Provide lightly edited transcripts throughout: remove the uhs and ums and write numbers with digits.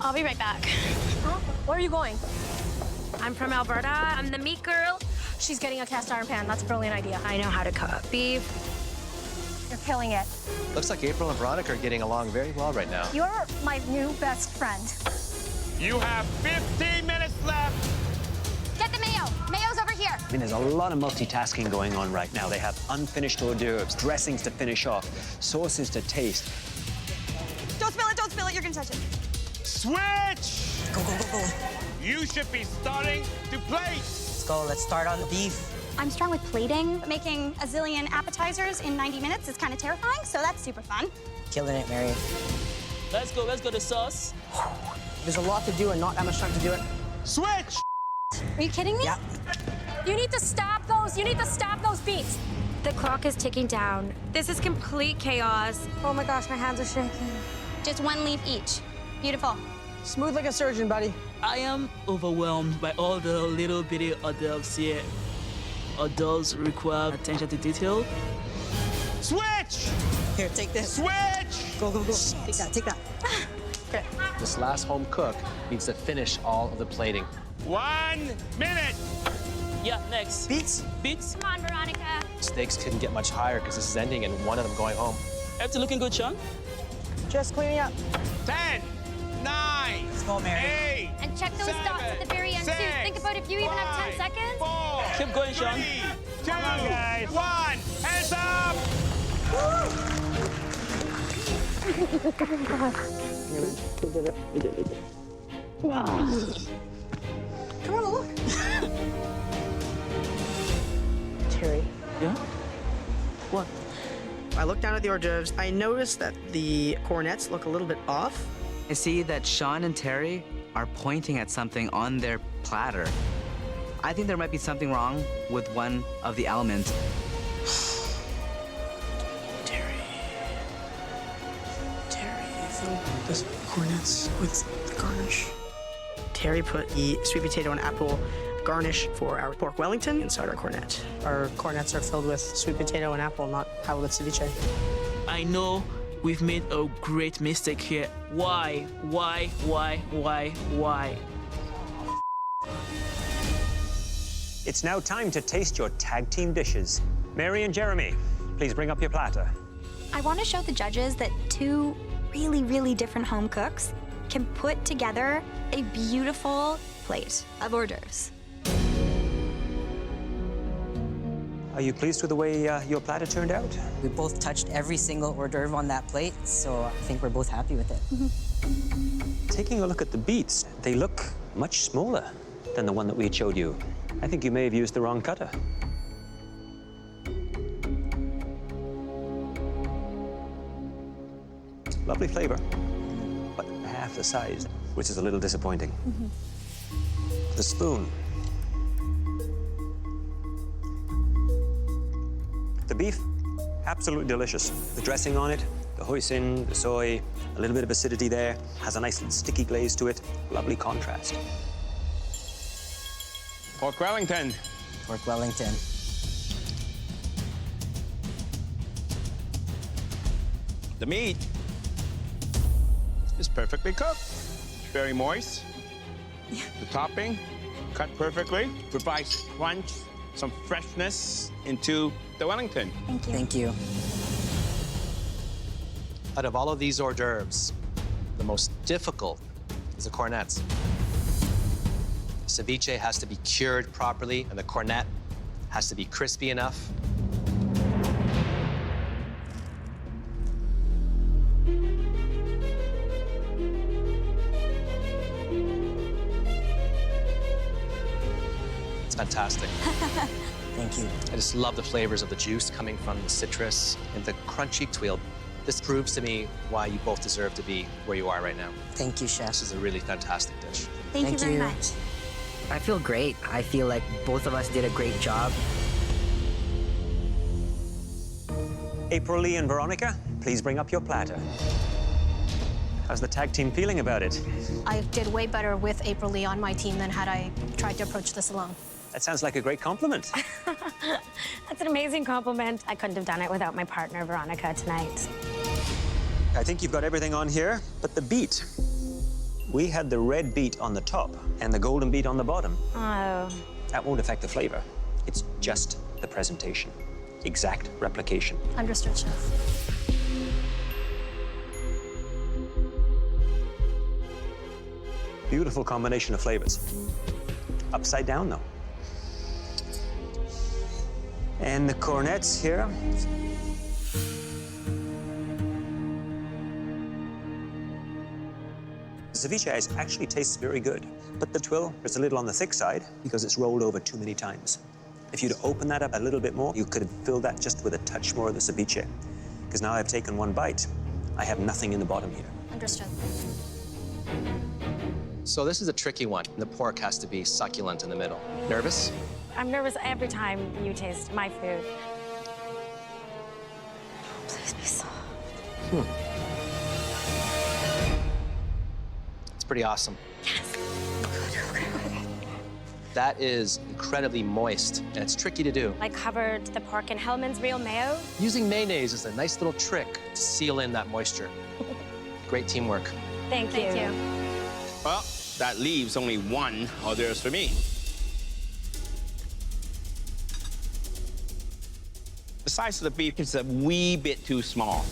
I'll be right back. Huh? Where are you going? I'm from Alberta. I'm the meat girl. She's getting a cast iron pan. That's a brilliant idea. I know how to cook beef. You're killing it. Looks like April and Veronica are getting along very well right now. You're my new best friend. You have 15 minutes left. Get the mayo. Mayo's over here. I mean, there's a lot of multitasking going on right now. They have unfinished hors d'oeuvres, dressings to finish off, sauces to taste. Don't spill it, don't spill it. You're gonna touch it. Switch! Go, go, go, go. You should be starting to plate. Let's go. Let's start on the beef. I'm strong with plating. Making a zillion appetizers in 90 minutes is kind of terrifying, so that's super fun. Killing it, Mary. Let's go to sauce. There's a lot to do and not that much time to do it. Switch! Are you kidding me? Yeah. You need to stop those. You need to stop those beats. The clock is ticking down. This is complete chaos. Oh my gosh, my hands are shaking. Just one leaf each. Beautiful. Smooth like a surgeon, buddy. I am overwhelmed by all the little bitty hors d'oeuvres here. Hors d'oeuvres require attention to detail. Switch! Here, take this. Switch! Go, go, go. Take that, take that. Okay. This last home cook needs to finish all of the plating. 1 minute. Yeah, next. Beets? Beets. Come on, Veronica. Stakes couldn't get much higher because this is ending and one of them going home. Everything looking good, Sean? Just cleaning up. 10, 9, Let's go, Mary. 8, And check those dots at the very end, too. Think about if you even have 10 seconds. 4, Keep going, Sean. 3, 2, 1. Hands up! Come on, look. Terry. Yeah? What? I looked down at the hors d'oeuvres. I noticed that the cornets look a little bit off. I see that Sean and Terry are pointing at something on their platter. I think there might be something wrong with one of the elements. Terry, fill the cornets with the garnish. Terry put the sweet potato and apple garnish for our pork Wellington inside our cornet. Our cornets are filled with sweet potato and apple, not halibut ceviche. I know we've made a great mistake here. Why? It's now time to taste your tag team dishes. Mary and Jeremy, please bring up your platter. I want to show the judges that two really, really different home cooks can put together a beautiful plate of hors d'oeuvres. Are you pleased with the way your platter turned out? We both touched every single hors d'oeuvre on that plate, so I think we're both happy with it. Taking a look at the beets, they look much smaller than the one that we had showed you. I think you may have used the wrong cutter. Lovely flavor, but half the size, which is a little disappointing. The spoon. The beef, absolutely delicious. The dressing on it, the hoisin, the soy, a little bit of acidity there, has a nice sticky glaze to it. Lovely contrast. Pork Wellington. Pork Wellington. The meat is perfectly cooked. Very moist. The topping, cut perfectly, provides crunch, some freshness into the Wellington. Thank you. Thank you. Out of all of these hors d'oeuvres, the most difficult is the cornets. Ceviche has to be cured properly, and the cornet has to be crispy enough. It's fantastic. Thank you. I just love the flavors of the juice coming from the citrus and the crunchy tuile. This proves to me why you both deserve to be where you are right now. Thank you, Chef. This is a really fantastic dish. Thank you very you. much. I feel great. I feel like both of us did a great job. April Lee and Veronica, please bring up your platter. How's the tag team feeling about it? I did way better with April Lee on my team than had I tried to approach this alone. That sounds like a great compliment. That's an amazing compliment. I couldn't have done it without my partner, Veronica, tonight. I think you've got everything on here, but the beet. We had the red beet on the top and the golden beet on the bottom. Oh. That won't affect the flavor. It's just the presentation. Exact replication. Understood, chef. Beautiful combination of flavors. Upside down, though. And the cornets here. The ceviche actually tastes very good, but the twill is a little on the thick side because it's rolled over too many times. If you'd open that up a little bit more, you could have filled that just with a touch more of the ceviche. Because now I've taken one bite, I have nothing in the bottom here. Understood. So this is a tricky one. The pork has to be succulent in the middle. Nervous? I'm nervous every time you taste my food. Please be soft. It's pretty awesome. Yes. That is incredibly moist, and it's tricky to do. I covered the pork in Hellman's real mayo. Using mayonnaise is a nice little trick to seal in that moisture. Great teamwork. Thank you. Thank you. Well, that leaves only one hors d'oeuvres for me. The size of the beef is a wee bit too small.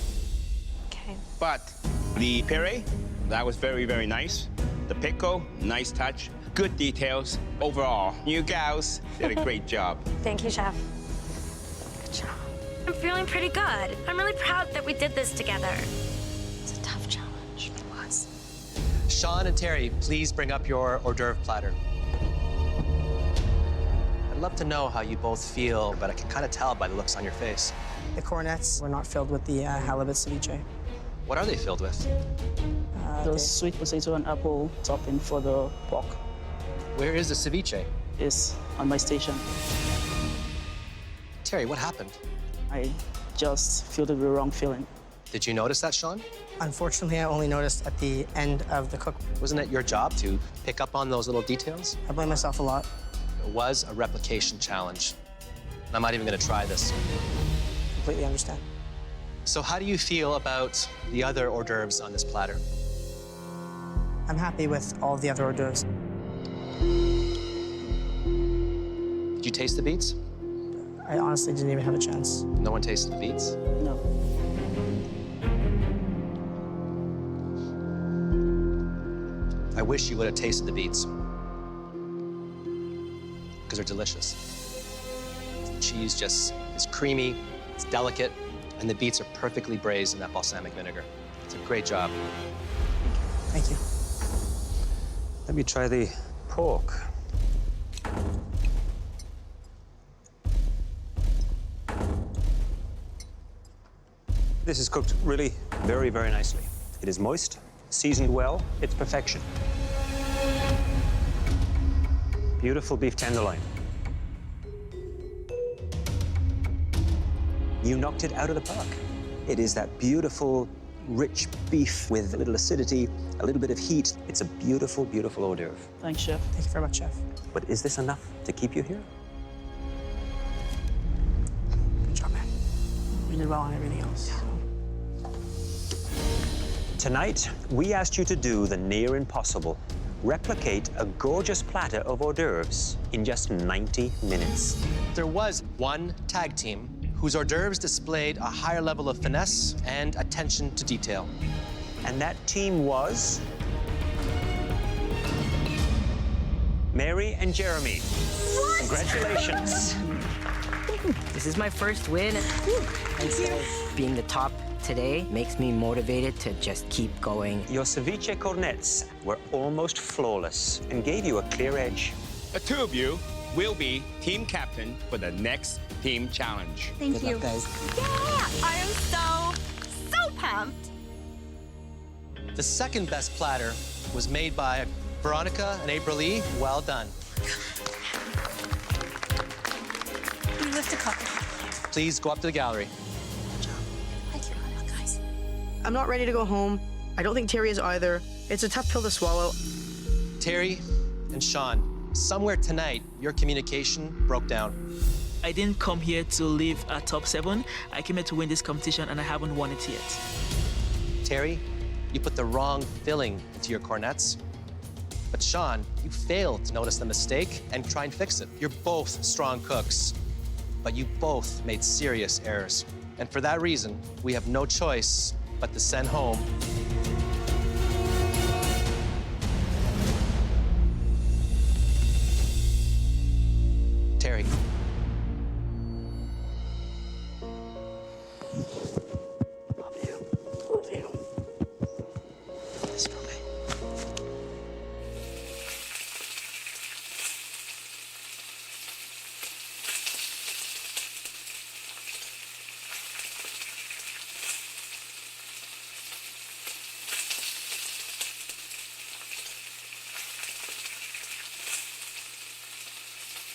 Okay. But the puree, that was very, very nice. The pickle, nice touch. Good details. Overall, you gals did a great job. Thank you, chef. Good job. I'm feeling pretty good. I'm really proud that we did this together. It's a tough challenge. It was. Sean and Terry, please bring up your hors d'oeuvre platter. I'd love to know how you both feel, but I can kind of tell by the looks on your face. The cornets were not filled with the halibut ceviche. What are they filled with? The sweet potato and apple topping for the pork Where is the ceviche? is on my station. Terry, what happened? I just feel the wrong feeling. Did you notice that, Sean? Unfortunately, I only noticed at the end of the cook. Wasn't it your job to pick up on those little details? I blame myself a lot. It was a replication challenge. I'm not even going to try this. Completely understand. So how do you feel about the other hors d'oeuvres on this platter? I'm happy with all the other hors d'oeuvres. Did you taste the beets? I honestly didn't even have a chance. No one tasted the beets? No. I wish you would have tasted the beets. Because they're delicious. The cheese just is creamy, it's delicate, and the beets are perfectly braised in that balsamic vinegar. It's a great job. Thank you. Let me try the pork. This is cooked really very, very nicely. It is moist, seasoned well, it's perfection. Beautiful beef tenderloin. You knocked it out of the park. It is that beautiful, rich beef with a little acidity, a little bit of heat. It's a beautiful, beautiful hors d'oeuvre. Thanks, chef. Thank you very much, chef. But is this enough to keep you here? Good job, man. We did well on everything else. Tonight, we asked you to do the near impossible. Replicate a gorgeous platter of hors d'oeuvres in just 90 minutes. There was one tag team whose hors d'oeuvres displayed a higher level of finesse and attention to detail. And that team was Mary and Jeremy. What? Congratulations. This is my first win. And so being the top today makes me motivated to just keep going. Your ceviche cornets were almost flawless and gave you a clear edge. The two of you will be team captain for the next team challenge. Thank Good you. luck, guys. Yeah, I am so pumped. The second best platter was made by Veronica and Aprile. Well done. You lift a cup. Please go up to the gallery. Guys. I'm not ready to go home. I don't think Terry is either. It's a tough pill to swallow. Terry and Sean, somewhere tonight, your communication broke down. I didn't come here to live at top 7. I came here to win this competition, and I haven't won it yet. Terry, you put the wrong filling into your cornets, But Sean, you failed to notice the mistake and try and fix it. You're both strong cooks, but you both made serious errors. And for that reason, we have no choice but to send home Terry.